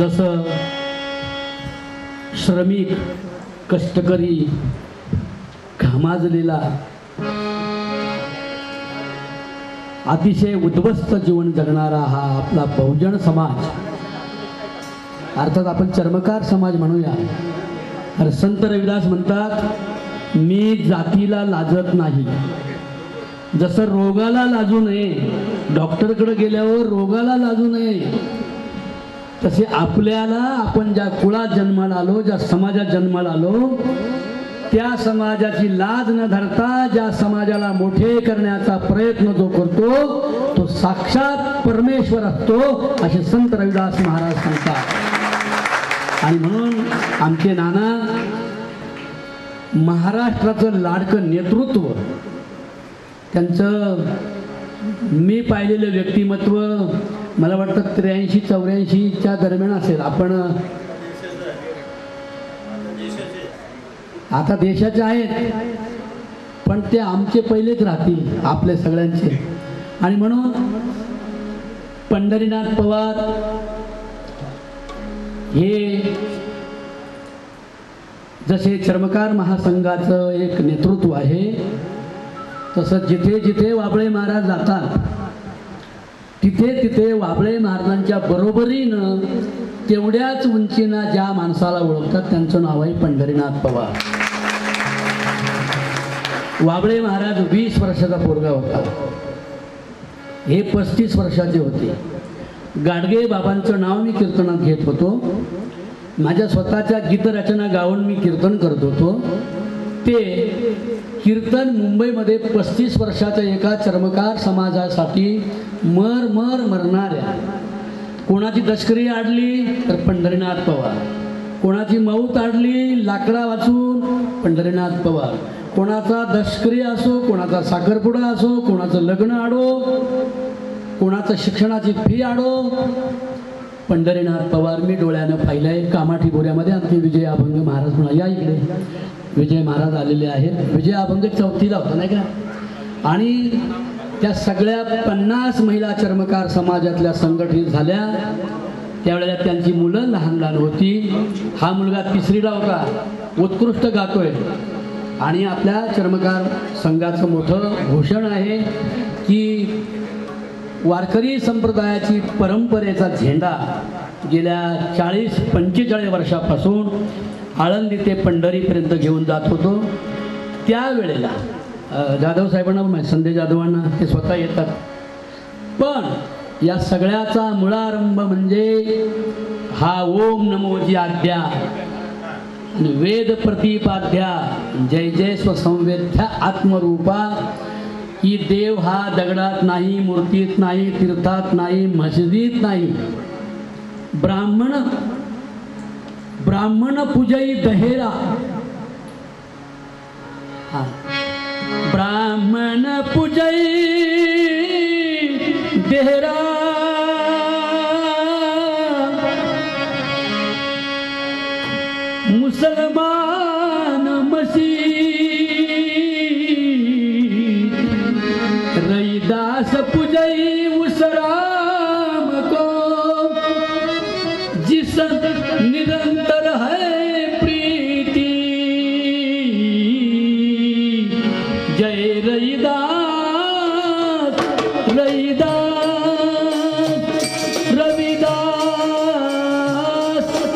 जसं श्रमिक कष्टकरी घामाजलेला अतिशय उद्ध्वस्त जीवन जगणारा हा आपला बहुजन समाज, अर्थात आपण चर्मकार समाज म्हणूया. तर संत रविदास म्हणतात, मी जातीला लाजत नाही. जसं रोगाला लाजू नये, डॉक्टरकडे गेल्यावर रोगाला लाजू नये, तसे आपल्याला आपण ज्या कुळात जन्माला आलो, ज्या समाजात जन्माला आलो, त्या समाजाची लाज न धरता ज्या समाजाला मोठे करण्याचा प्रयत्न जो करतो तो साक्षात परमेश्वर असतो, असे संत रविदास महाराज सांगतात. आणि म्हणून आमचे नाना महाराष्ट्राचं लाडकं नेतृत्व, त्यांचं मी पाहिलेलं व्यक्तिमत्व मला वाटतं 83-84च्या दरम्यान असेल. आपण आता देशाचे आहेत, पण ते आमचे पहिलेच राहतील, आपले सगळ्यांचे. आणि म्हणून पंढरीनाथ पवार हे जसे चर्मकार महासंघाचं एक नेतृत्व आहे, तसं जिथे जिथे वाबळे महाराज जातात तिथे तिथे वाबळे महाराजांच्या बरोबरीनं तेवढ्याच उंचीनं ज्या माणसाला ओळखतात त्यांचं नाव आहे पंढरीनाथ पवार. वाबळे महाराज 20 वर्षाचा पोरगा होता, हे 35 वर्षाचे होते. गाडगे बाबांचं नाव मी कीर्तनात घेत होतो, माझ्या स्वतःच्या गीतरचना गाऊन मी कीर्तन करत होतो. ते कीर्तन मुंबईमध्ये 35 वर्षाच्या एका चर्मकार समाजासाठी मरणाऱ्या, कोणाची दशकरी आडली तर पंढरीनाथ पवार, कोणाची मौत आडली लाकडा वाचून पंढरीनाथ पवार, कोणाचा दशकरी असो, कोणाचा साखरपुडा असो, कोणाचं लग्न आडो, कोणाचं शिक्षणाची फी आडो, पंढरीनाथ पवार मी डोळ्यानं पाहिलंय. कामाठी बोऱ्यामध्ये आमचे विजय अभंग महाराज म्हणा, या इकडे विजय महाराज आलेले आहेत. विजय अभंग 4थीला होता नाही का. आणि त्या सगळ्या 50 महिला चर्मकार समाजातल्या संघटित झाल्या. त्यावेळेला त्यांची मुलं लहान लहान होती. हा मुलगा 3रीला होता, उत्कृष्ट गातोय. आणि आपल्या चर्मकार संघाचं मोठं भूषण आहे की वारकरी संप्रदायाची परंपरेचा झेंडा गेल्या 40-45 वर्षापासून आळंदी ते पंढरीपर्यंत घेऊन जात होतो. त्यावेळेला जाधव साहेबांना, संजय जाधवांना, ते स्वतः येतात. पण या सगळ्याचा मुळारंभ म्हणजे हा ओम नमोजी आद्या आणि वेद प्रतिपाद्या जय जय स्वसंवेद्या आत्मरूपा. की देव हा दगडात नाही, मूर्तीत नाही, तीर्थात नाही, मस्जिदीत नाही. ब्राह्मण पूजई दहेरा, ब्राह्मण पूजई देहरा, मुसलमान मसीह, रईदास पूजई उस राम को, जिस निरंतर है प्रीति, जय रईदास रईदास रविदास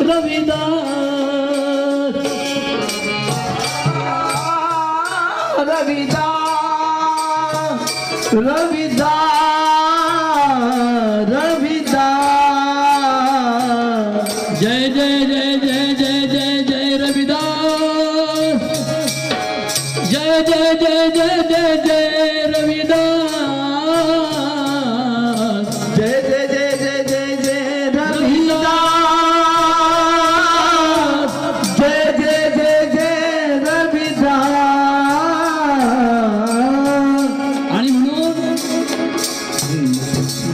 रविदास रविदास रविदास रविदास. जय जय जय जय जय जय जय रविदास, जय जय जय जय जय जय रविदास, जय जय जय जय जय जय रविदास, जय जय जय जय रविदास. आणि म्हणून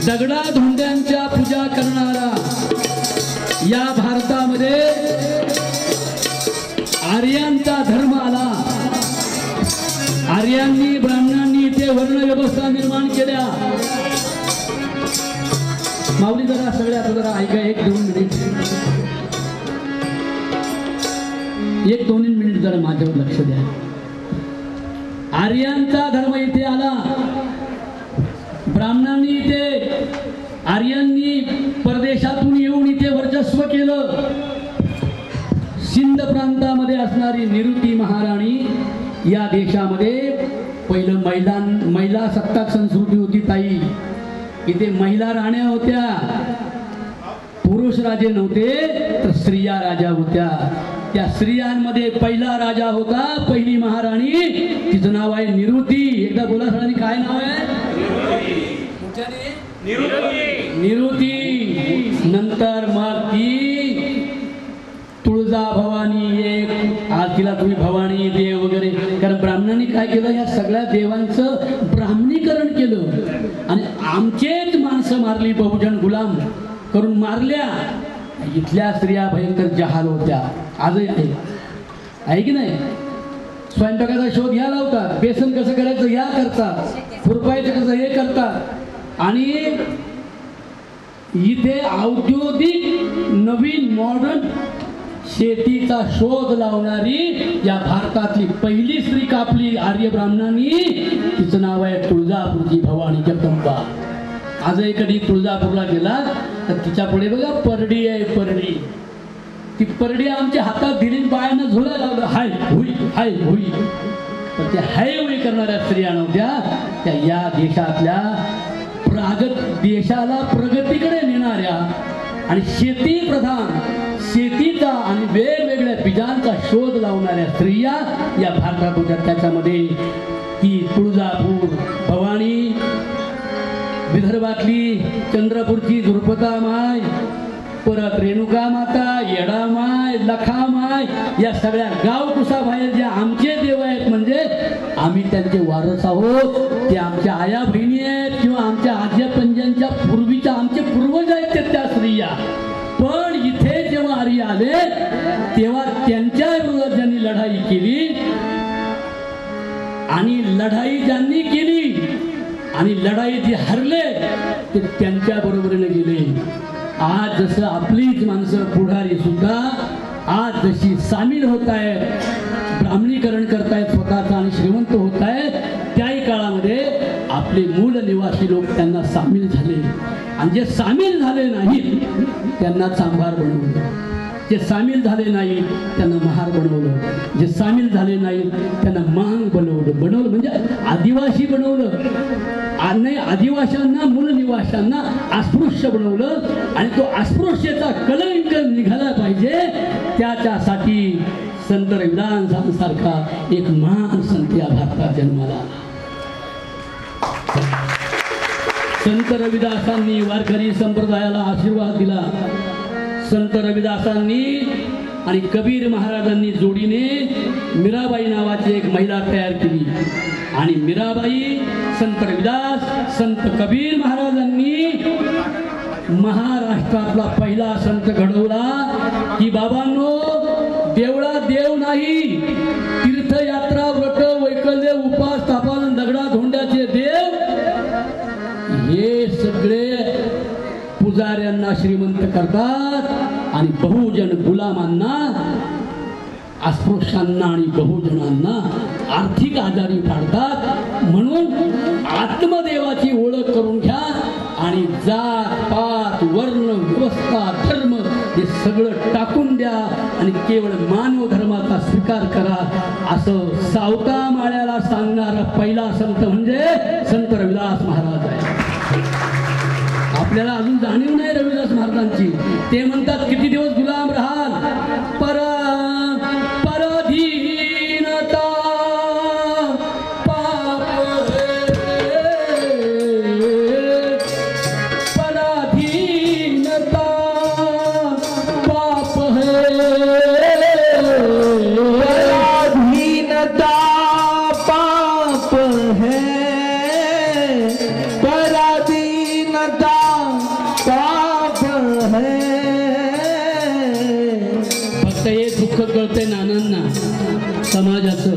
दगडा धोंड्यांच्या पूजा करणारा या भारतामध्ये आर्यांचा धर्म आला. आर्यांनी ब्राह्मणांनी इथे वर्ण व्यवस्था निर्माण केल्या. माऊली जरा सगळ्या जरा ऐका, 1-2 मिनिट. एक 2 मिनिट जरा माझ्यावर लक्ष द्या. आर्यांचा धर्म इथे आला, ब्राह्मणांनी इथे, आर्यांनी परदेशातून येऊन इथे वर्चस्व केलं. सिंध प्रांतामध्ये असणारी निरुती महाराणी या देशामध्ये पहिलं महिला सत्ताक संस्कृती होती ताई. इथे महिला राण्या होत्या, पुरुष राजे नव्हते तर स्त्रिया राजा होत्या. त्या स्त्रियांमध्ये पहिला राजा होता, पहिली महाराणी, तिचं नाव आहे निरुती. एकदा बोला सरांनी, काय नाव आहे? निरुती. नंतर मग ती तुळजा भवानी, एक आज तिला तुम्ही भवानी देव वगैरे, कारण ब्राह्मणांनी काय केलं, या सगळ्या देवांचं ब्राह्मणीकरण केलं आणि आमचेच माणसं मारली, बहुजन गुलाम करून मारल्या. इथल्या स्त्रिया भयंकर जहाल होत्या, आजही आहे की नाही. स्वयंपाकाचा शोध घ्या लावतात, बेसन कसं करायचं या करतात, खुरपायचं कसं हे करतात. आणि इथे औद्योगिक नवीन मॉडर्न शेतीचा शोध लावणारी या भारतातली पहिली स्त्री कापली आर्य ब्राह्मणांनी. तिचं नाव आहे तुळजापूरची भवानी जगदंबा. आजही कधी तुळजापूरला गेला तर तिच्या पुढे बघा परडी आहे, परडी. ती परडी आमच्या हातात दिली, बायांना झुला लावलं, हाय हुई हाय हुई. तर त्या हाय हुई करणाऱ्या स्त्रिया नव्हत्या, त्या या देशातल्या देशाला प्रगतीकडे नेणाऱ्या आणि शेती प्रधान, शेतीचा आणि वेगवेगळ्या बीजांचा शोध लावणाऱ्या स्त्रिया या भारतात होत्या. त्याच्यामध्ये ती तुळजापूर भवानी, विदर्भातली चंद्रपूरची द्रुपदा माय, परत रेणुका माता, येडा माय, लखा माय, या सगळ्या गावकुसा बाहेर ज्या आमचे देव आहेत, म्हणजे आम्ही त्यांचे वारस आहोत. ते आमच्या आया बहिणी आहेत किंवा आमच्या आज्या पंजांच्या पूर्वीच्या आमचे पूर्वज आहेत त्या स्त्रिया. पण इथे जेव्हा आर्य आले तेव्हा त्यांच्या विरोधात ज्यांनी लढाई केली आणि लढाई ज्यांनी केली आणि लढाई जे हरले ते त्यांच्या बरोबरीने गेले. आज जसं आपलीच माणसं पुढारी सुद्धा आज जशी सामील होत आहेत, ब्राह्मणीकरण करतायत स्वतःचं आणि श्रीमंत होत आहेत, त्याही काळामध्ये आपले मूळ निवासी लोक त्यांना सामील झाले आणि जे सामील झाले नाहीत त्यांना चांभार बनवलं, जे सामील झाले नाहीत त्यांना महार बनवलं, जे सामील झाले नाहीत त्यांना मांग बनवलं म्हणजे आदिवासी बनवलं. आणि आदिवाशांना, मूळ निवाशांना अस्पृश्य बनवलं आणि तो अस्पृश्यचा कलंक निघाला पाहिजे. त्याच्यासाठी संत रविदासांसारखा एक महान संत या भारतात जन्माला आला. संत रविदासांनी वारकरी संप्रदायाला आशीर्वाद दिला. संत रविदासांनी आणि कबीर महाराजांनी जोडीने मीराबाई नावाची एक महिला तयार केली आणि मीराबाई, संत रविदास, संत कबीर महाराजांनी महाराष्ट्रातला पहिला संत घडवला की बाबांनो, देवळा देव नाही, तीर्थयात्रा, व्रत, वैकल्य, उपास, तापान, दगडा धोंड्याचे देव हे सगळे पुजाऱ्यांना श्रीमंत करतात आणि बहुजन गुलामांना, अस्पृश्यांना आणि बहुजनांना आर्थिक आजारी पाडतात. म्हणून आत्मदेवाची ओळख करून घ्या आणि जात पात, वर्ण, व्यवस्था, धर्म हे सगळं टाकून द्या आणि केवळ मानव धर्माचा स्वीकार करा, असं सावता माळ्याला सांगणारा पहिला संत म्हणजे संत रविदास महाराज आहे. आपल्याला अजून जाणीव नाही रविदास महाराजांची. ते म्हणतात किती दिवस गुलाम राहाल, पराधीनता पाप पराधीनता पाप पराधीनता पाप है, पराधीनता पाप है. फक्त हे दुःख कळतंय नानांना समाजाचं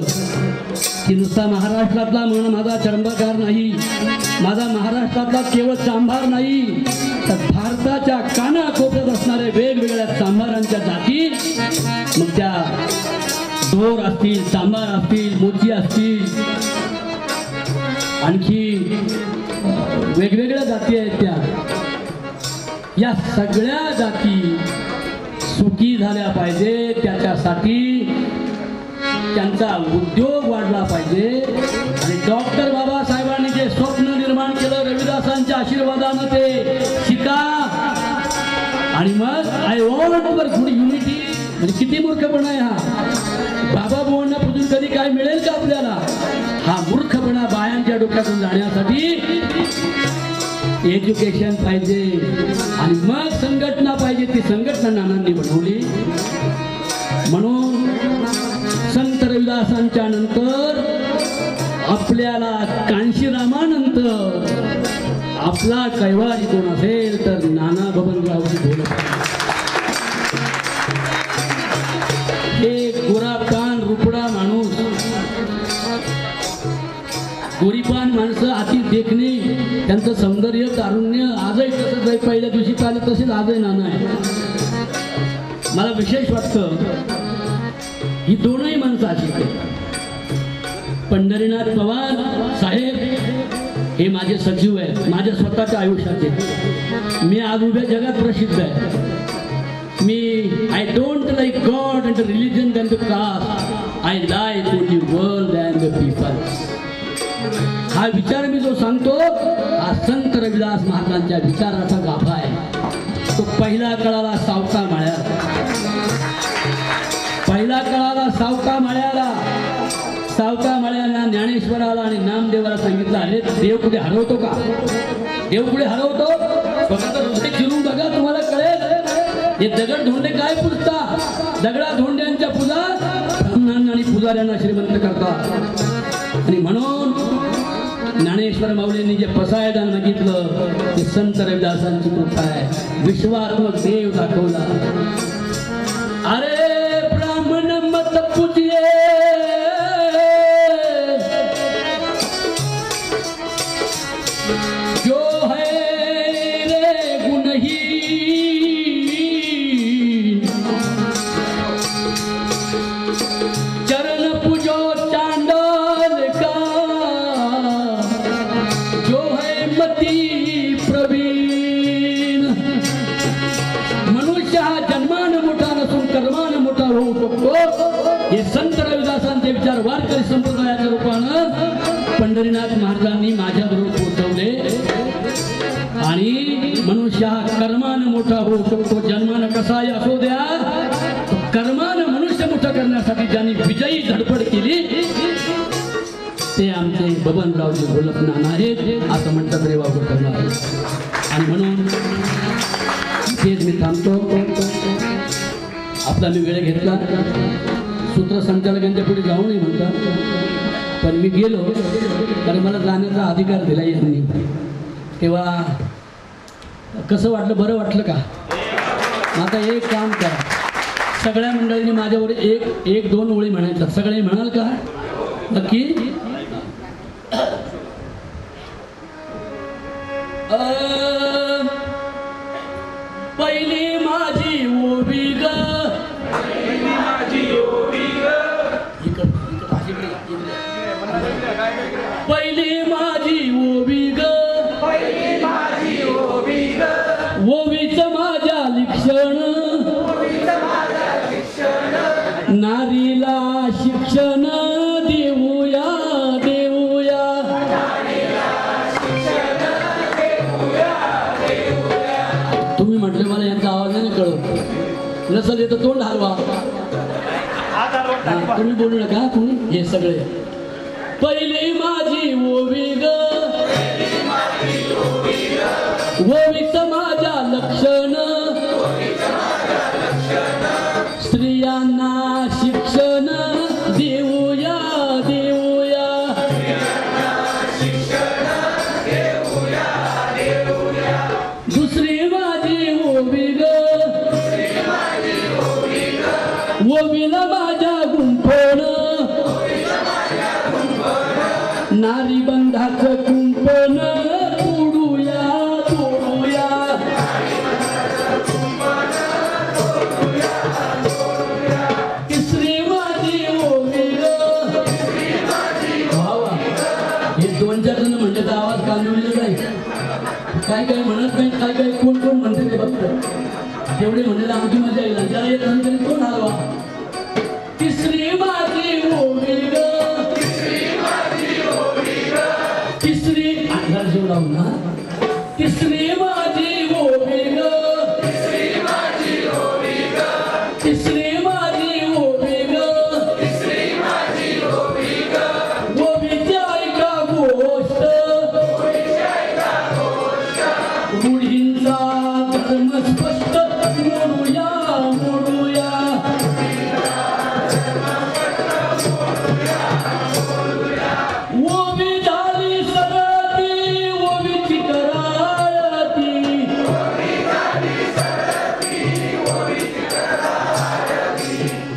की नुसता महाराष्ट्रातला म्हणून माझा चरंबकार नाही, माझा महाराष्ट्रातला केवळ चांभार नाही, तर भारताच्या कानाकोपऱ्यात असणाऱ्या वेगवेगळ्या चांभारांच्या जाती, मग त्या चोर असतील, चांभार असतील, मोची असतील, आणखी वेगवेगळ्या जाती आहेत त्या, या सगळ्या जाती सुखी झाल्या पाहिजे, त्याच्यासाठी त्यांचा उद्योग वाढला पाहिजे. आणि डॉक्टर बाबासाहेबांनी जे स्वप्न निर्माण केलं रविदासांच्या आशीर्वादानं ते शिका. आणि मग I want for good unity, म्हणजे किती मूर्खपणा आहे हा. बाबा बुवांना पुजून कधी काय मिळेल का आपल्याला? हा मूर्खपणा बायांच्या डोक्यातून जाण्यासाठी एज्युकेशन पाहिजे आणि मग संघटना पाहिजे. ती संघटना नानांनी बनवली. म्हणून संत रविदासांच्या नंतर आपल्याला कांशीरामानंतर आपला कैवारी कोण असेल तर नाना बबनरावजी घोलप. हे गोरापान रुपडा माणूस, गोरीपान माणसं, अति देखणे, त्यांचं सौंदर्य तारुण्य आजही तसंच आहे. पहिल्या दिवशी पाहिलं तसेच आजही नाना आहे. मला विशेष वाटतं ही दोनही माणसं अशी आहेत. पंढरीनाथ पवार साहेब हे माझे सजीव आहेत, माझ्या स्वतःच्या आयुष्याचे. मी आज उभ्या जगात प्रसिद्ध आहे. मी I don't like god and religion and the caste, I like only world and the people. हा विचार मी जो सांगतो हा संत रविदास महाराजांच्या विचाराचा गाभा आहे. तो पहिला कळाला सावका माळ्याला, पहिला कळाला सावका माळ्याला. सावका माळ्याला ज्ञानेश्वराला आणि नामदेवाला सांगितलं, अरे देव कुठे हरवतो का? देव कुठे हरवतो? स्वतः हृदय चिरून बघा, तुम्हाला कळेल. हे दगड धोंडे काय पूजता? दगडा धोंड्यांच्या पूजा ब्राह्मणांना आणि पुजाऱ्यांना श्रीमंत करतात. आणि म्हणून ज्ञानेश्वर माऊलींनी जे पसायदान मागितलं ते संत रविदासांची कृपा आहे. विश्वात्मक देव दाखवला. अरे ब्राह्मण मत पूजिए, जो है रे गुणहीन, चरण पूजो चांडाल का, जो है मती प्रवीण. मनुष्य हा जन्मान मोठा नसून कर्मान मोठा होऊ शकतो. हे संत रविदासांचे विचार वारकरी संप्रदायाच्या रूपानं पंढरीनाथ महाराजांनी माझ्याबरोबर पोहोचवले. आणि मनुष्य हा कर्मानं मोठा होऊ शकतो. जन्मानं कसाही असू द्या, कर्मानं मनुष्य मोठा करण्यासाठी ज्यांनी विजयी धडपड केली ते आमचे बबनरावजी घोलप नाना आहेत असं म्हणतात तरी वापर करणार. आणि म्हणून तेच मी थांबतो. आपला मी वेळ घेतला. सूत्रसंचालकांच्या पुढे जाऊ नये म्हणतात, पण मी गेलो कारण मला जाण्याचा अधिकार दिला यांनी. तेव्हा कसं वाटलं? बरं वाटलं का? आता एक काम करा, सगळ्या मंडळींनी माझ्यावर एक दोन ओळी म्हणायच्या. सगळे म्हणाल का? नक्की? पहिली माझी ओवी ग, पहिली माझी ओवी ग, ओवीच माझ्या लिक्षण, नारीला शिक्षण देऊया देऊया. तुम्ही म्हटलं मला यांचा आवाज नाही कळत, नसल येतं तोंड हलवा. तुम्ही बोलू नका, तुम्ही हे सगळे. पहिली माझी ओवी ग, ओवीच माझ्या लक्षण, स्त्रियांना शिक्षण देऊया देऊया. दुसरी माझी ओवी ग, ओवीला माझ्या गुंफण, नारी बंधाचं कुंपण तोडूया तोडूया. म्हणत नाही, काय काय कोण कोण म्हणते ते बघतात. जेवढे म्हणेल आमची मजा येईल, ज्याला येत नाही तरी कोण हलवा. तिसरी माझी ओवी ग, तिसरी अंधार जीव लावू ना. तिसरी माझी ओवी ग, तिसरी माझी ओवी ग, ओवीची ऐका गोष्ट, रूढींचा धर्म स्पष्ट मोडूया मोडूया. ओवी झाली सरती, ओवीची कराळती,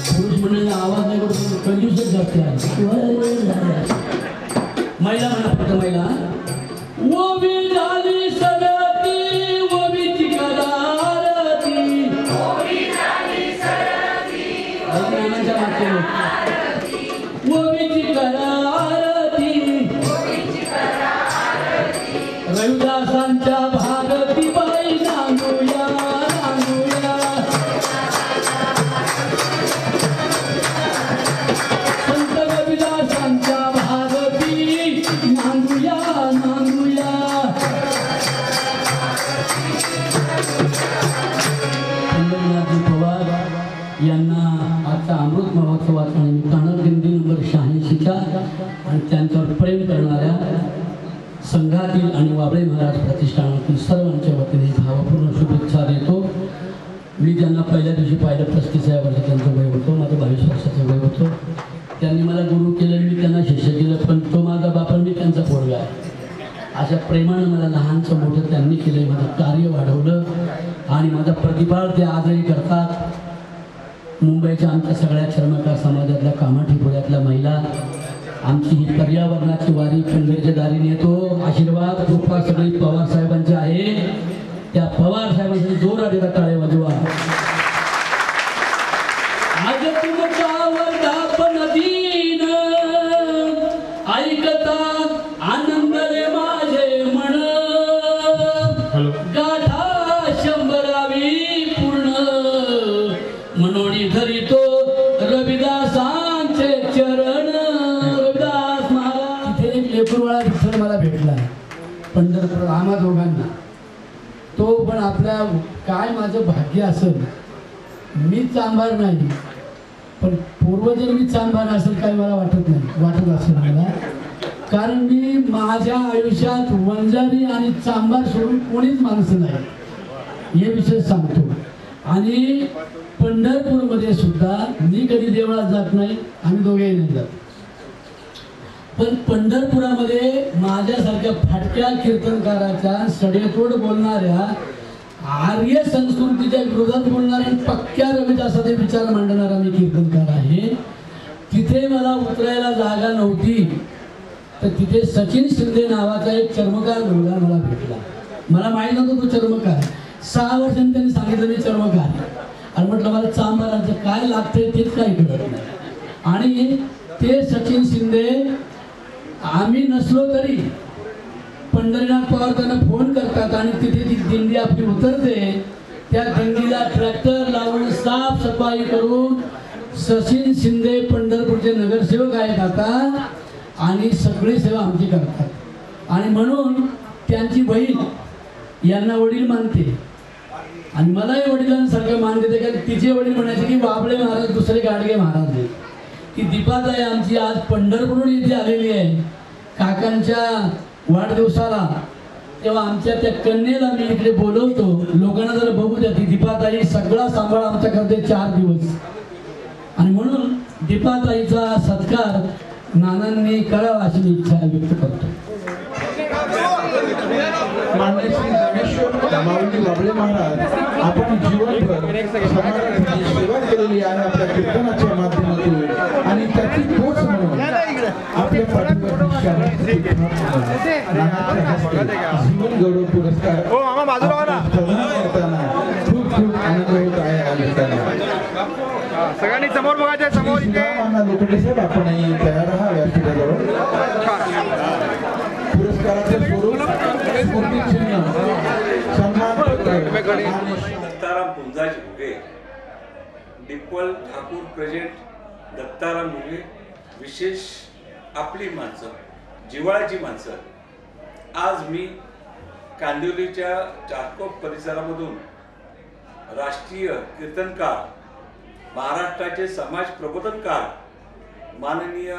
पुरुष म्हणून आवाज नाही करतो, कंजूसच जास्त आहे. महिला म्हणा फक्त महिला. ओवी झाली सरती, ओवीची कराळती, अज्ञानाच्या मागचे लोक. ओवीची कराळती, रविदासांच्या भारती बाई नांदूया नांदूया. संत रविदासांच्या भारती नांदूया नांदूया. पंढरीनाथजी पवार यांना आजचा अमृत महोत्सवाच्या निमित्तानं दिंडी नंबर 86च्या आणि त्यांच्यावर प्रेम करणाऱ्या संघातील आणि वाबळे महाराज प्रतिष्ठानातील सर्वांच्या वतीने भावपूर्ण शुभेच्छा देतो. मी ज्यांना पहिल्या दिवशी पाहिलं 35 वर्ष त्यांचं वय होतं, माझं 22 वर्षाचं वय होतं. त्यांनी मला गुरु केलं, मी त्यांना शिष्य केलं, पण तो माझा बाप मी त्यांचा पोरगा आहे. अशा प्रेमानं मला लहानचं मोठं त्यांनी केलं, माझं कार्य वाढवलं आणि माझा प्रतिभाळ ते आजही करतात. मुंबईच्या आमच्या सगळ्या चर्मकार समाजातल्या कामाठी पुण्यातल्या महिला आमची ही पर्यावरणाची वारी पंढरीच्या दारी नेतो. आशीर्वाद कृपा सगळी पवार साहेबांची आहे. त्या पवार साहेबांसाठी जोरात टाळे वाजवा. आज तुमचा वर्धापन दिन ऐकता आनंद रे माझे मन, गाठा 100वी पूर्ण मनोणी धरितो रविदासांचे चरण. रविदास महाराज तिथे एक लेकरवाळा विठ्ठल मला भेटला पंढरपूर आम्हा दोघांना. तो पण आपल्या काय माझं भाग्य असेल, मी चांभार नाही पण पूर्वजन्मी चांभार असेल काय मला वाटत असेल मला. कारण मी माझ्या आयुष्यात वंजारी आणि चांभार सोडून कोणीच माणसं नाही हे विषय सांगतो. आणि पंढरपूरमध्ये सुद्धा मी कधी देवळात जात नाही, आम्ही दोघेही नाही जात. पण पंढरपुरामध्ये माझ्यासारख्या फाटक्या कीर्तनकाराच्या सडेतोड बोलणाऱ्या आर्य संस्कृतीच्या विरोधात बोलणाऱ्या पक्क्या रविदासाचे विचार मांडणारा मी कीर्तनकार आहे. तिथे मला उतरायला जागा नव्हती तर तिथे सचिन शिंदे नावाचा एक चर्मकार मुलगा मला भेटला. मला माहीत नव्हतं तो चर्मकार. 6 वर्षांनी त्यांनी सांगितलं मी चर्मकार. आणि म्हटलं मला चांभाराचं काय लागतंय तेच काही कळत नाही. आणि ते सचिन शिंदे आम्ही नसलो तरी पंढरीनाथ पवार त्यांना फोन करतात आणि तिथे ती दिंडी आपली उतरते. त्या दिंडीला ट्रॅक्टर लावून साफसफाई करून सचिन शिंदे पंढरपूरचे नगरसेवक आहेत आता आणि सगळी सेवा आमची करतात. आणि म्हणून त्यांची बहीण यांना वडील मानते आणि मलाही वडिलांसारखं मान देते. कारण तिचे वडील म्हणायचे की वाबळे महाराज दुसरे गाडगे महाराज आहेत. ती दीपाताई आमची आज पंढरपूरहून इथे आलेली आहे काकांच्या वाढदिवसाला. तेव्हा आमच्या त्या कन्येला मी इकडे बोलवतो, लोकांना जरा बघू द्या. ती दीपाताई सगळा सांभाळ आमच्या करते 4 दिवस. आणि म्हणून दीपाताईचा सत्कार नानांनी करावा अशी मी इच्छा व्यक्त करतो. माननीय श्री ज्ञानेश्वर माऊली वाबळे महाराज आपण जीवनभर समाजाची सेवा केलेली आहे आपल्या कीर्तनाच्या माध्यमातून आणि त्याची पोच म्हणून आपल्या पाठीवर जीवन गौरव पुरस्कार खूप खूप आनंद होत आहे. सगळ्यांनी समोर बघायचे समोर लोखंडे साहेब आपणही तयार राहा व्यासपीठाजवळ. पुरस्काराचे स्वरूप स्मृतिचिन्ह दत्ताराम पुंजाजी मुगे, डिप्पल ठाकूर प्रेजेंट, दत्ताराम मुगे, विशेष आपली माणसं, जिव्हाळ्याची माणसं. आज मी कांदिवलीच्या चारकोप परिसरामधून राष्ट्रीय कीर्तनकार, महाराष्ट्राचे समाज प्रबोधनकार, माननीय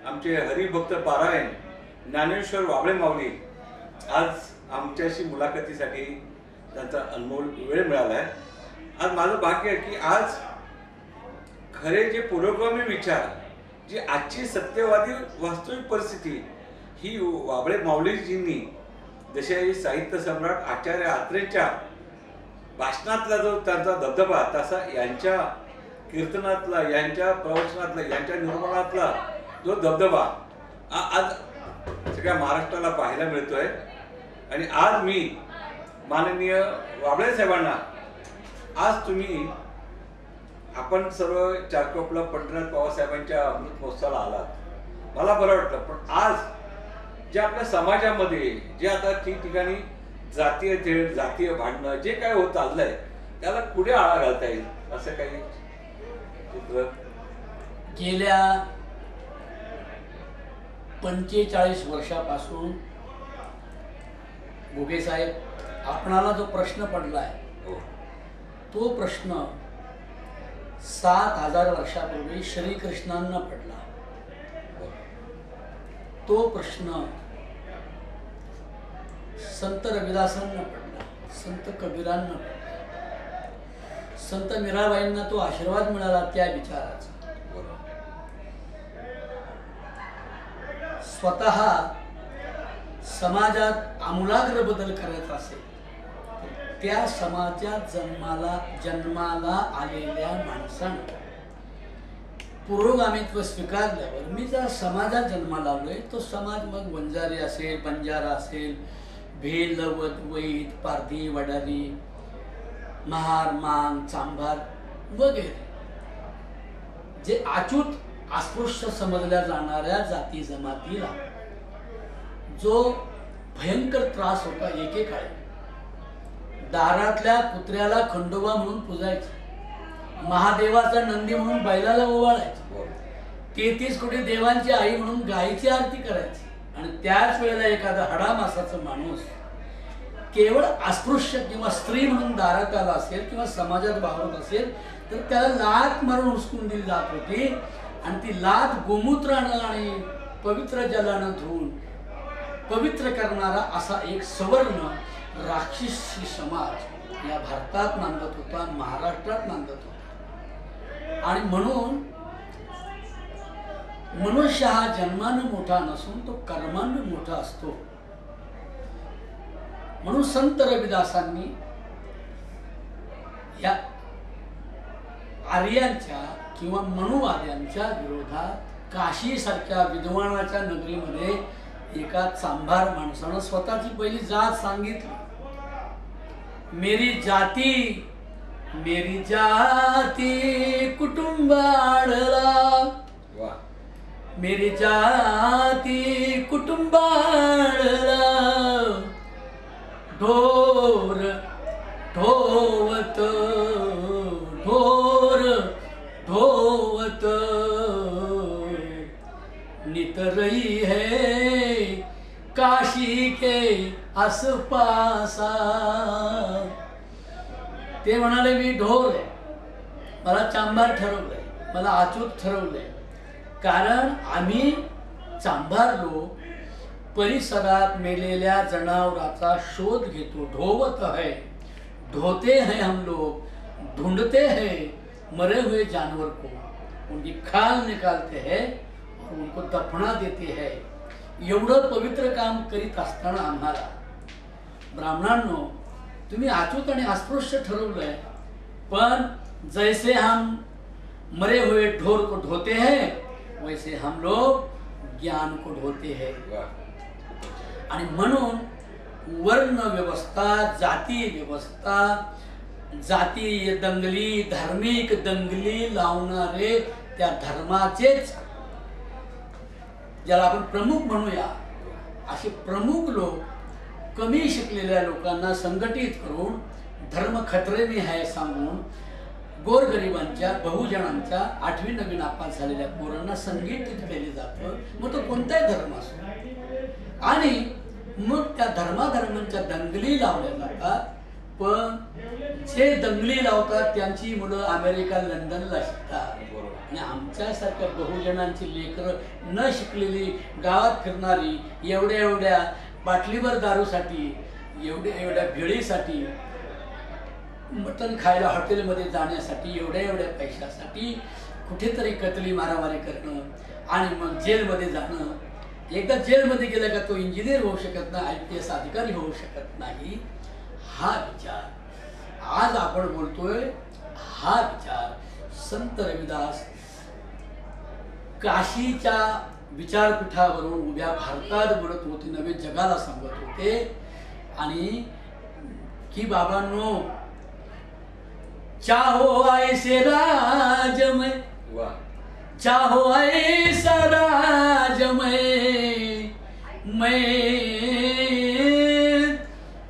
आमचे हरिभक्त पारायण ज्ञानेश्वर वाबळे माऊली आज आमच्याशी मुलाखतीसाठी त्यांचा अनमोल वेळ मिळाला आहे. आज माझं भाग्य आहे की आज खरे जे पुरोगामी विचार, जी आजची सत्यवादी वास्तविक परिस्थिती ही वाबळे माऊलीजींनी जसे साहित्य सम्राट आचार्य अत्रेंच्या भाषणातला जो त्यांचा दबदबा, तसा यांच्या कीर्तनातला, यांच्या प्रवचनातला, यांच्या निर्माणातला जो दबदबा आज सगळ्या महाराष्ट्राला पाहायला मिळतोय. आणि आज मी माननीय वाबळे साहेबांना, आज तुम्ही आपण सर्व चारकोपला पंढरीनाथ पवारसाहेबांच्या अमृत महोत्सवाला आलात, मला बरं वाटलं. पण आज जे आपल्या समाजामध्ये जे आता ठिकठिकाणी जातीय तेढ, जातीय भांडणं जे काय होत चाललंय, त्याला पुढे आळा घालता येईल असं काही चित्र गेल्या 45 वर्षापासून घुगे साहेब आपणाला जो प्रश्न पडलाय तो प्रश्न 7000 वर्षापूर्वी श्रीकृष्णांना पडला. तो प्रश्न संत रविदासांना पडला, संत कबीरांना पडला, संत मीराबाईंना तो आशीर्वाद मिळाला त्या विचाराचा. स्वतः समाजात आमूलाग्र बदल करायचा असेल तर त्या समाजात जन्माला आलेल्या माणसानं पुरोगामित्व स्वीकारल्यावर, मी ज्या समाजात जन्माला आलोय तो समाज मग वंजारी असेल, बंजारा असेल, भेल, लवत, वैद, पारधी, वडारी, महार, मान, चांभार वगैरे जे अच्युत अस्पृश्य समजल्या जाणाऱ्या जाती जमातीला जो भयंकर त्रास होता, एकेकाळी दारातल्या कुत्र्याला खंडोबा म्हणून पूजायचे, महादेवाचा नंदी म्हणून बैलाला ओवाळायचे, 33 कोटी देवांची आई म्हणून गायीची आरती करायची. आणि त्याच वेळेला एखादा हडामासाचा माणूस केवळ अस्पृश्य किंवा स्त्री म्हणून दारात आला असेल किंवा समाजात वावरत असेल तर त्याला लाथ मारून हुसकून दिली जात होती. आणि ती लाथ गोमूत्रानं आणि पवित्र जलानं धुवून पवित्र करणारा असा एक सवर्ण राक्षसी समाज या भारतात नांदत होता, महाराष्ट्रात नांदत होता. आणि म्हणून मनुष्य हा जन्मानं मोठा नसून तो कर्मानं मोठा असतो. म्हणून संत रविदासांनी या आर्यांच्या किंवा मनुवाद्यांच्या विरोधात काशी सारख्या विद्वानाच्या नगरीमध्ये एका चांभार माणसानं स्वतःची पहिली जात सांगितली. मेरी जाती कुटुंबाळला, मेरी जाती कुटुंबाळला, ढोर ढोवत ढोर ढोवत नित रही है काशी के आसपासा. ते म्हणाले मी ढोर आहे, मला चांभार ठरवलंय, मला अच्युत ठरवलंय. कारण आम्ही चांभार लोक परिसरात मेलेल्या जनावराचा शोध घेतो. ढोवत है, ढोते हैं हम लोग, ढूंढते हैं मरे हुए जानवर को, उनकी खाल निकालते हैं और उनको दफना देते हैं. एवढं पवित्र काम करीत असताना आम्हाला ब्राह्मणांनो तुम्ही अच्युत आणि अस्पृश्य ठरवलंय, पण जैसे हम मरे हुए ढोर को ढोते हैं वैसे हम लोग ज्ञान को ढोते हैं. आणि म्हणून वर्ण व्यवस्था, जाती व्यवस्था, जातीय दंगली, धार्मिक दंगली लावणारे त्या धर्माचेच ज्याला आपण प्रमुख म्हणूया असे प्रमुख लोक कमी शिकलेल्या लोकांना संघटित करून धर्म खतरे में है सांगून गोरगरिबांच्या बहुजनांच्या 8वी 9वी नापास झालेल्या पोरांना संघटित केले जातं, मग तो कोणताही धर्म असो. आणि मग त्या धर्माधर्मांच्या दंगली लावल्या जातात. पण जे दंगली लावतात त्यांची मुलं अमेरिका लंडनला शिकतात आणि आमच्यासारख्या बहुजनांची लेकरं न शिकलेली गावात फिरणारी एवढ्या एवढ्या बाटलीवर दारूसाठी एवढ्या एवढ्या भेळीसाठी मटण खायला हॉटेलमध्ये जाण्यासाठी एवढ्या एवढ्या पैशासाठी कुठेतरी कतली मारामारी करणं आणि मग जेलमध्ये जाणं. एकदा जेलमध्ये गेला का तो इंजिनियर होऊ शकत नाही, IPS अधिकारी होऊ शकत नाही. हा विचार आज आपण बोलतोय. हा विचार संत रविदास काशीच्या विचारपीठावरून उभ्या भारतात बोलत होते, नवे जगाला सांगत होते. आणि की बाबांनो, चाहो ऐसे राजमय, चाहो ऐसा राजमय, मैं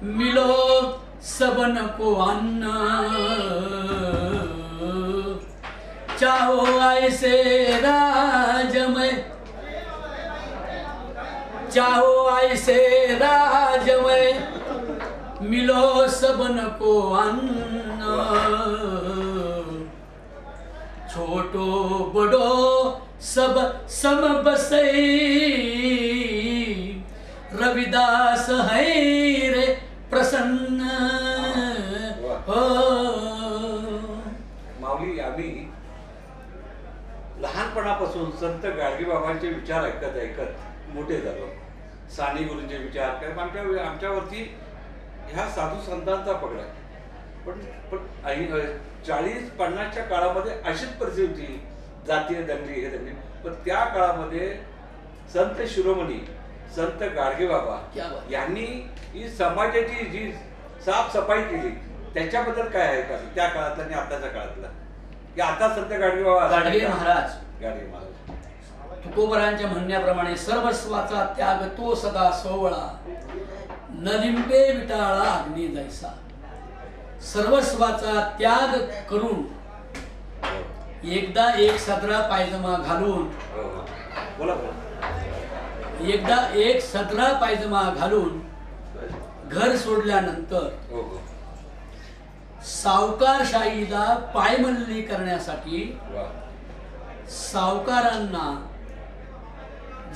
मिलो सबन को अन्न, चाहो ऐसे राजमय, चाहो ऐसे राजमय, मिलो सबन को अन्न, छोटो बड़ो सब सम बसई, रविदास है रे प्रसन्न. माऊली, आम्ही लहानपणापासून संत गाडगेबाबांचे विचार ऐकत ऐकत मोठे झालो. साने गुरूंचे विचार, कारण आमच्यावरती ह्या साधू संतांचा पगडा. पण 40-50च्या काळामध्ये अशीच परिस्थिती होती, जातीय दंगली हे दंगली. पण त्या काळामध्ये संत शिरोमणी संत गाडगेबाबा यांनी ही समाजाची जी साफसफाई केली त्याच्याबद्दल काय आहे का त्या काळातला आणि आताच्या काळातला? की आता संत गाडगे महाराज तुकोबरांच्या म्हणण्याप्रमाणे सर्वस्वाचा त्याग तो सदा सोवळा, न लिंबे विटाळा अग्नी जैसा. सर्वस्वाचा त्याग करून एकदा एक सदरा पायजमा घालून एकदा एक सदरा पायजमा घालून घर सोडल्यानंतर सावकारशाहीला पायमल्ली करण्यासाठी सावकारांना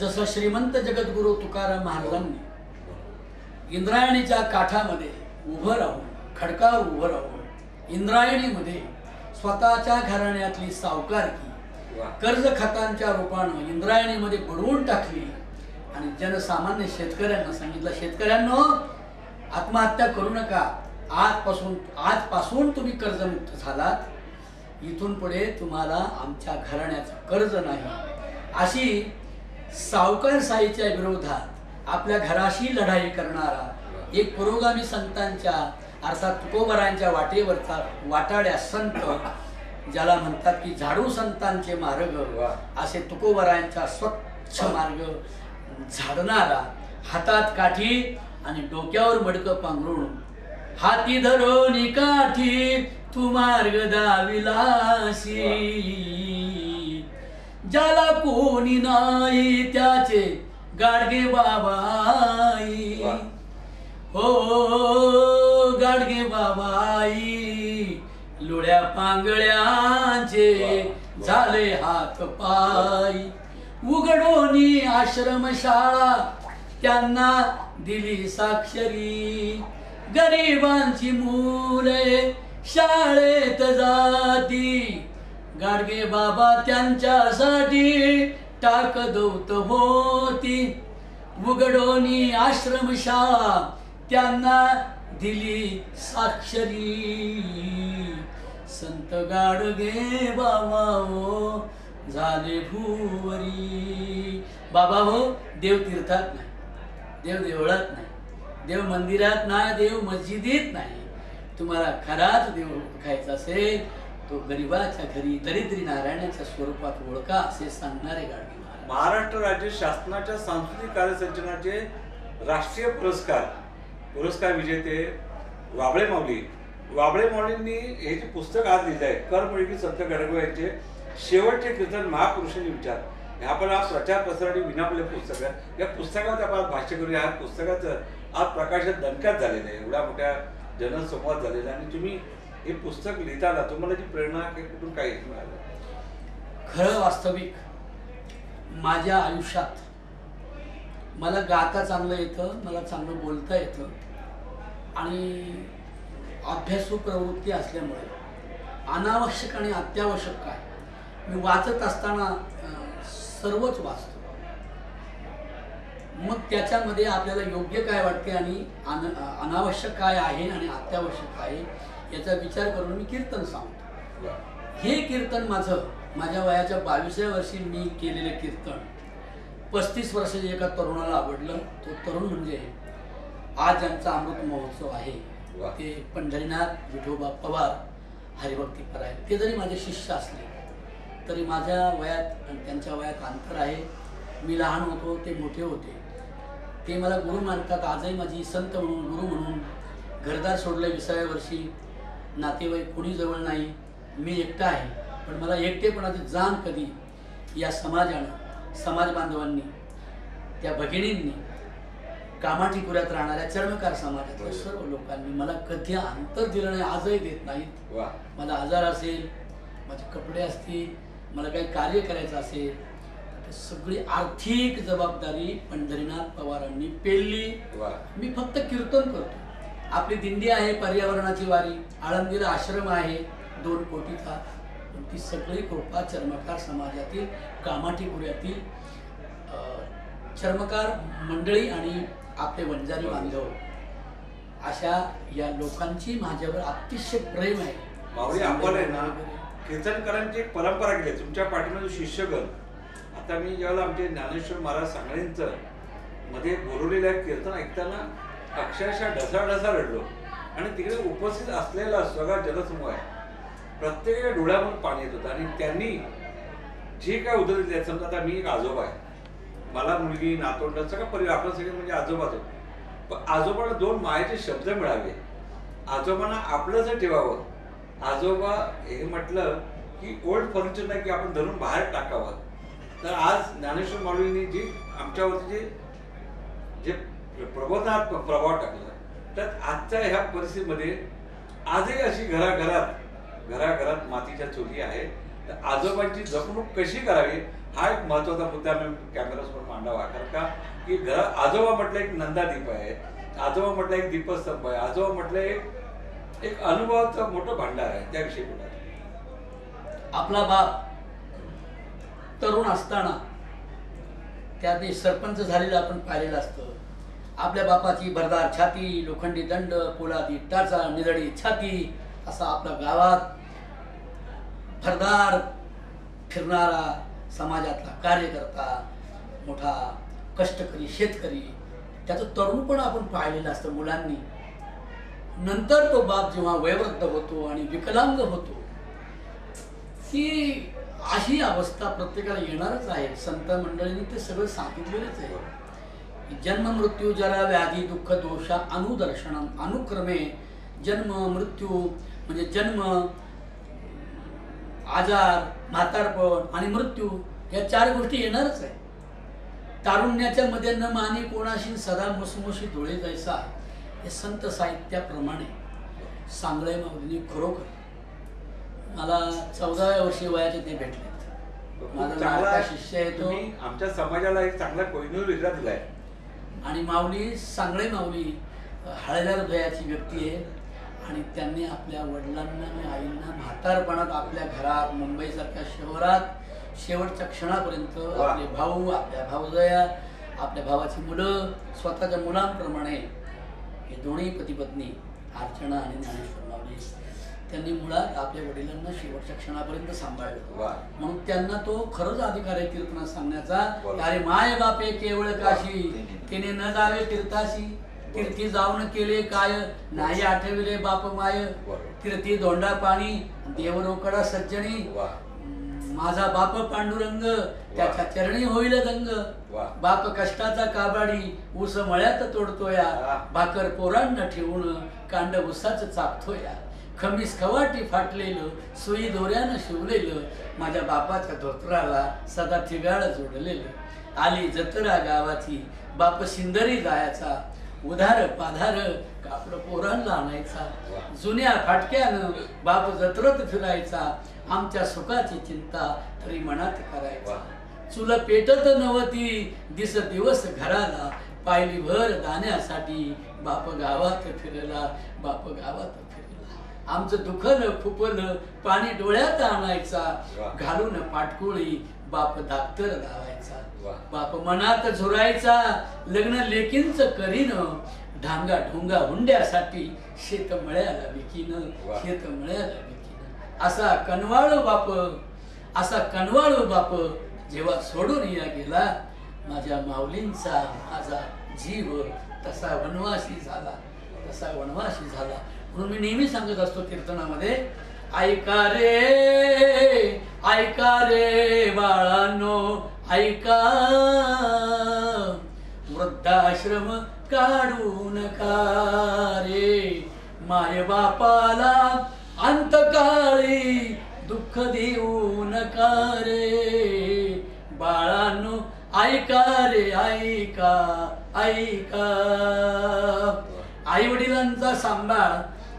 जसं श्रीमंत जगद्गुरु तुकाराम महाराजांनी इंद्रायणीच्या काठामध्ये उभं राहून, खडकावर उभं राहून इंद्रायणीमध्ये स्वतःच्या घराण्यातली सावकारकी कर्ज खतांच्या रूपानं इंद्रायणीमध्ये बुडवून टाकली आणि जनसामान्य शेतकऱ्यांना सांगितलं, शेतकऱ्यांनो आत्महत्या करू नका, आजपासून तुम्ही कर्जमुक्त झालात, इथून पुढे तुम्हाला आमच्या घराण्याचं कर्ज नाही. अशी सावकारशाहीच्या विरोधात आपल्या घराशी लढाई करणारा एक पुरोगामी संतांच्या अर्थात तुकोबरांच्या वाटेवरचा वाटाड्या संत, ज्याला म्हणतात की झाडू संतांचे मार्ग, असे तुकोबरांचा स्वच्छ मार्ग झाडणारा, हातात काठी आणि डोक्यावर मडकं पांघरून, हाती धरून काठी तू मार्ग दाविलासी, ज्याला कोणी नाही त्याचे गाडगे बाबाई, हो गाडगे बाबाई, लोळ्या पांगळ्यांचे झाले हात पाय, उघडोनी आश्रमशाळा त्यांना दिली साक्षरी, गरिबांची मुले शाळेत जाती, गाडगे बाबा त्यांच्यासाठी टाक दौत होती, उघडोनी आश्रमशाळा त्यांना दिली साक्षरी, संत गाडगे बाबा हो झाले भुवरी. बाबा हो, देव तीर्थात नाही, देव देवळात नाही, देव मंदिरात नाही, देव मस्जिदीत नाही. तुम्हाला खराच देव ओळखायचा असेल तो गरिबाच्या घरी दरिद्री नारायणाच्या स्वरूपात ओळखा, असे सांगणारे गाडगे महाराज. महाराष्ट्र राज्य शासनाच्या सांस्कृतिक कार्यसंचनाचे राष्ट्रीय पुरस्कार विजेते वाबळे माऊली वाबळे माऊलींनी हे जे पुस्तक आज लिहिलं आहे करमुळगी संत गडगो यांचे शेवटचे कीर्तन महापुरुषांनी विचार, हे आपण आज प्रचार प्रसार आणि विनामूल्य पुस्तक आहे. या पुस्तकात आपण आज भाष्य करूया. या पुस्तकाचं आज प्रकाशन दणक्यात झालेलं आहे, एवढ्या मोठ्या जनसंवाद झालेला. आणि तुम्ही हे पुस्तक लिहिताना तुम्हाला जी प्रेरणा कुठून काही मिळालं? खरं वास्तविक माझ्या आयुष्यात मला गाता चांगलं येतं, मला चांगलं बोलता येतं आणि अभ्यासू प्रवृत्ती असल्यामुळे अनावश्यक आणि अत्यावश्यक काय मी वाचत असताना सर्वच वाचतो. मग त्याच्यामध्ये आपल्याला योग्य काय वाटते आणि अनावश्यक काय आहे आणि अत्यावश्यक काय आहे याचा विचार करून मी कीर्तन सांगतो. हे कीर्तन माझ्या वयाच्या 22व्या वर्षी मी केलेले कीर्तन 35 वर्षाच्या एका तरुणाला आवडलं. तो तरुण म्हणजे आज ज्यांचा अमृत महोत्सव आहे ते पंढरीनाथ विठोबा पवार हरिभक्ती परायण. ते जरी माझे शिष्य असले तरी माझ्या वयात आणि त्यांच्या वयात अंतर आहे. मी लहान होतो, ते मोठे होते. ते मला गुरु मानतात. आजही माझी संत म्हणून गुरु म्हणून. घरदार सोडलं 20व्या वर्षी. नातेवाईक कोणी जवळ नाही, मी एकटा आहे. पण मला एकटेपणाची जाण कधी या समाजानं, समाज बांधवांनी, त्या भगिनींनी, कामाठीपुऱ्यात राहणाऱ्या चर्मकार समाजातल्या सर्व लोकांनी मला कधी अंतर दिलं नाही, आजही देत नाहीत. मला आजार असेल, माझे कपडे असतील, मला काही कार्य करायचं असेल, तर सगळी आर्थिक जबाबदारी पंढरीनाथ पवारांनी पेलली. मी फक्त कीर्तन करतो. आपली दिंडी आहे पर्यावरणाची वारी, आळंदीला आश्रम आहे 2 कोटीचा. ती सगळी कृपा चर्मकार समाजातील, कामाठीपुऱ्यातील चर्मकार मंडळी आणि आपले वंजारी बांधव अशा या लोकांची माझ्यावर अतिशय प्रेम आहे. माऊली आपण आहे ना कीर्तनकारांची एक परंपरा केली. तुमच्या पाठीमध्ये शिष्यगण, आता मी ज्यावेळेला आमचे ज्ञानेश्वर महाराज सांगळेंचं मध्ये बोलवलेलं कीर्तन ऐकताना अक्षरशः ढसाढसा रडलो. आणि तिकडे उपस्थित असलेला सगळा जनसमूह आहे, प्रत्येकाच्या डोळ्यामधून पाणी येत होतं. आणि त्यांनी जे काय उदर दिले, समजा आता मी एक आजोबा आहे, मला मुलगी, नातवंड, सगळं परिवार, आपण सगळे म्हणजे आजोबाच होतो. पण आजोबाला 2 मायेचे शब्द मिळावे, आजोबांना आपलंच ठेवावं. आजोबा हे म्हटलं की ओल्ड फर्निचर नाही की आपण धरून बाहेर टाकावं. तर आज ज्ञानेश्वर माऊलींनी जी आमच्यावरती जे प्रबोधनात्मक प्रभाव टाकला, तर आजच्या ह्या परिस्थितीमध्ये आजही अशी घराघरात मातीच्या चुली आहे. तर आजोबांची जपणूक कशी करावी हा एक महत्वाचा मुद्दा मी कॅमेऱ्यासमोर मांडावा. कारण का की आजोबा म्हटलं एक नंदादीप आहे, आजोबा म्हटलं एक दीपस्तंभ आहे, आजोबा म्हटलं एक अनुभवाचं मोठं भांडार आहे. त्याविषयी बोला. आपला बाप तरुण असताना त्याने सरपंच झालेलं आपण पाहिलेलं असतं. आपल्या बापाची भरदार छाती, लोखंडी दंड, पोलादी टाचा, निधडी छाती असा आपल्या गावात भरदार फिरणारा समाजातला कार्यकर्ता, मोठा कष्टकरी शेतकरी, त्याचं तरुणपण आपण पाहिलेलं असतं मुलांनी. नंतर तो बाप जेव्हा वयोवृद्ध होतो आणि विकलांग होतो, ही अशी अवस्था प्रत्येकाला येणारच आहे. संत मंडळींनी ते सगळं सांगितलेलंच आहे. जन्म मृत्यू जरा व्याधी दुःख दोषा अनुदर्शनम अनुक्रमे. जन्म मृत्यू म्हणजे जन्म, आजार, म्हातारपण आणि मृत्यू या 4 गोष्टी येणारच आहे. तारुण्याच्या मध्ये न माने कोणाशी सदा मुसमुशी डोळे जैसा, हे संत साहित्याप्रमाणे सांगळे माऊलींनी खरोखर मला 14व्या वर्षी वयाचे ते भेटलेत. माझा शिष्य आहे तो. आमच्या समाजाला एक चांगला कोहिनूर हिरा दिलाय. आणि माऊली, सांगळे माऊली हळद्या हृदयाची व्यक्ती आहे. आणि त्यांनी आपल्या वडिलांना आणि आईंना म्हातारपणात आपल्या घरात, मुंबईसारख्या शहरात शेवटच्या क्षणापर्यंत आपले भाऊ, आपल्या भाऊजया, आपल्या भावाची मुलं, स्वतःच्या मुलांप्रमाणे हे दोन्ही पती पत्नी अर्चना आणि ज्ञानेश्वर माऊली त्यांनी मुळात आपल्या वडिलांना शेवटच्या क्षणापर्यंत सांभाळलं. म्हणून त्यांना तो खरंच अधिकार आहे कीर्तनात सांगण्याचा. अरे माय बापे केवळ काशी, तिने न जावे तीर्थाशी, तीर्थी जाऊन केले काय, नाही आठविले बाप माय, तीर्थी धोंडा पाणी, देवरोकडा सज्जनी, माझा बाप पांडुरंग, त्याच्या चरणी होईल गंग, बाप कष्टाचा काबाडी, ऊस मळ्यात तोडतोया, भाकर पोरांना ठेवून कांड ऊसाच चापतोया. खमीस खवाटी फाटलेलं सुई दोऱ्यानं शिवलेलं माझ्या बापाच्या धोत्राला सदा ठिगाळ जोडलेलं आली जत्रा गावाची बाप सिंदरी जायचा उधार पाधार कापड पोरांना आणायचा जुन्या फाटक्यानं बाप जत्रत फिरायचा आमच्या सुखाची चिंता तरी मनात करायचा चुल पेटत नव्हती दिस दिवस घराला पायली भर दाण्यासाठी बाप गावात फिरला बाप गावात फिरला आमचं दुखलं खुपलं पाणी डोळ्यात आणायचा घालून पाटकुळी बाप दाप्तर लावायचा बाप मनात झुरायचा लग्न लेकींच करीन ढांगा ढोंगा हुंड्यासाठी शेत मळ्याला विकीन शेत मळ्याला विकीन असा कनवाळू बाप जेव्हा सोडून या गेला माझ्या माऊलींचा माझा जीव तसा वनवासी झाला म्हणून मी नेहमी सांगत असतो कीर्तनामध्ये ऐका रे बाळांनो ऐका वृद्धाश्रम काढू नका रे माय बापाला अंतकाळी दुःख देऊ नका रे बाळांनो ऐका रे ऐका आई वडिलांचा सांभाळ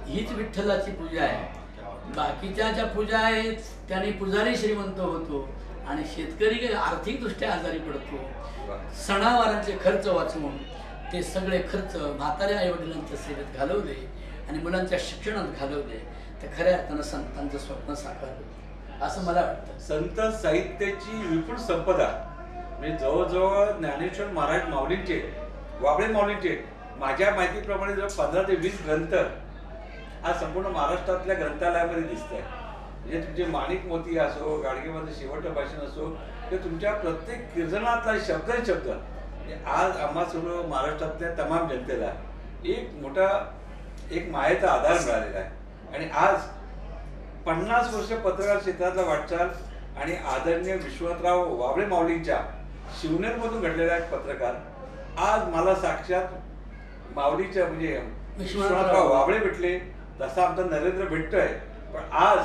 हीच विठ्ठलाची पूजा आहे बाकीच्या ज्या पूजा आहेत त्याने पुजारी श्रीमंत होतो आणि शेतकरी आर्थिक दृष्ट्या आजारी पडतो सणावारांचे खर्च वाचवून ते सगळे खर्च म्हाताऱ्या आई वडिलांच्या सेवेत घालवले आणि मुलांच्या शिक्षणात घालवले तर खऱ्या अर्थानं संतांचं स्वप्न साकारलं असं मला वाटतं संत साहित्याची विपुल संपदा म्हणजे जवळजवळ ज्ञानेश्वर महाराज माऊलींचे वाबळे माऊलींचे माझ्या माहितीप्रमाणे जवळ 15 ते 20 ग्रंथ आज संपूर्ण महाराष्ट्रातल्या ग्रंथालयामध्ये दिसत आहे म्हणजे तुमचे माणिक मोती असो गाडगेमध्ये शेवटचं भाषण असो ते तुमच्या प्रत्येक कीर्तनातला शब्द म्हणजे आज आम्हा सर्व महाराष्ट्रातल्या तमाम जनतेला एक मायेचा आधार मिळालेला आहे आणि आज 50 वर्ष पत्रकार क्षेत्रातला वाटचाल आणि आदरणीय विश्वनाथराव वाबळे माऊलींच्या शिवनेरमधून घडलेला एक पत्रकार आज मला साक्षात माऊलीच्या म्हणजे विश्वनाथराव वाबळे भेटले तसा आमचा नरेंद्र भेटतोय पण आज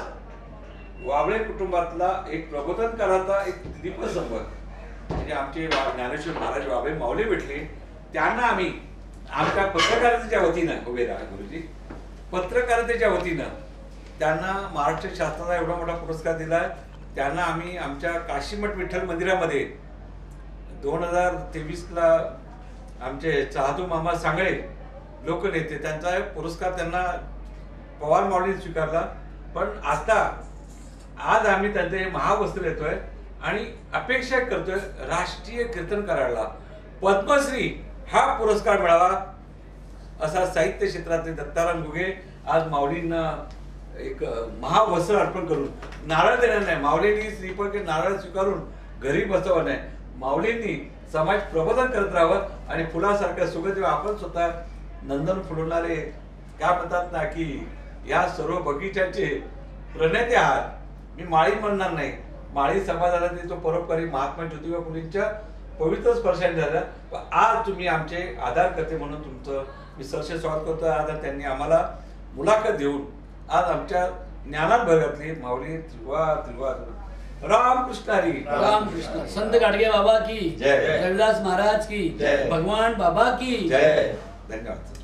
वाबळे कुटुंबातला एक प्रबोधनकाराचा एक दीपस्तंभ म्हणजे आमचे ज्ञानेश्वर महाराज वाबळे माऊली भेटले त्यांना आम्ही आमच्या पत्रकारितेच्या वतीनं उभे राहा गुरुजी पत्रकारितेच्या वतीनं त्यांना महाराष्ट्र शासनाचा एवढा मोठा पुरस्कार दिलाय त्यांना आम्ही आमच्या काशीमठ विठ्ठल मंदिरामध्ये 2023ला आमचे चाहतू मामा सांगळे लोकनेते त्यांचा पुरस्कार त्यांना पवार माऊलीने स्वीकारला पण आता आज आम्ही त्यांचे महावस्त्र येतोय आणि अपेक्षा करतोय राष्ट्रीय कीर्तनकाराला पद्मश्री हा पुरस्कार मिळावा असा साहित्य क्षेत्रातले दत्ताराम घुगे आज माऊलींना एक महावस्त्र अर्पण करून नारळ देणार नाही माऊलींनी श्रीफळ के नारळ स्वीकारून घरी बसवं नाही माऊलींनी समाज प्रबोधन करत राहावं आणि फुलासारख्या सुगंधी आपण स्वतः नंदन फुलवणारे काय म्हणतात ना की या सर्व बगीच्याचे प्रणेते आहात मी माळी म्हणणार नाही माळी समाजाला तो परोपकारी महात्मा ज्योतिबा फुलेंच्या पवित्र स्पर्शाने झाला पण आज तुम्ही आमचे आधारकर्ते म्हणून तुमचं मी सरसे स्वागत करतो आज त्यांनी आम्हाला मुलाखत देऊन आज आमच्या ज्ञानात भर घातली माऊली त्रिवा रामकृष्ण हरी रामकृष्ण संत गाडगे बाबा की जय रविदास महाराज की जय भगवान बाबा की जय धन्यवाद.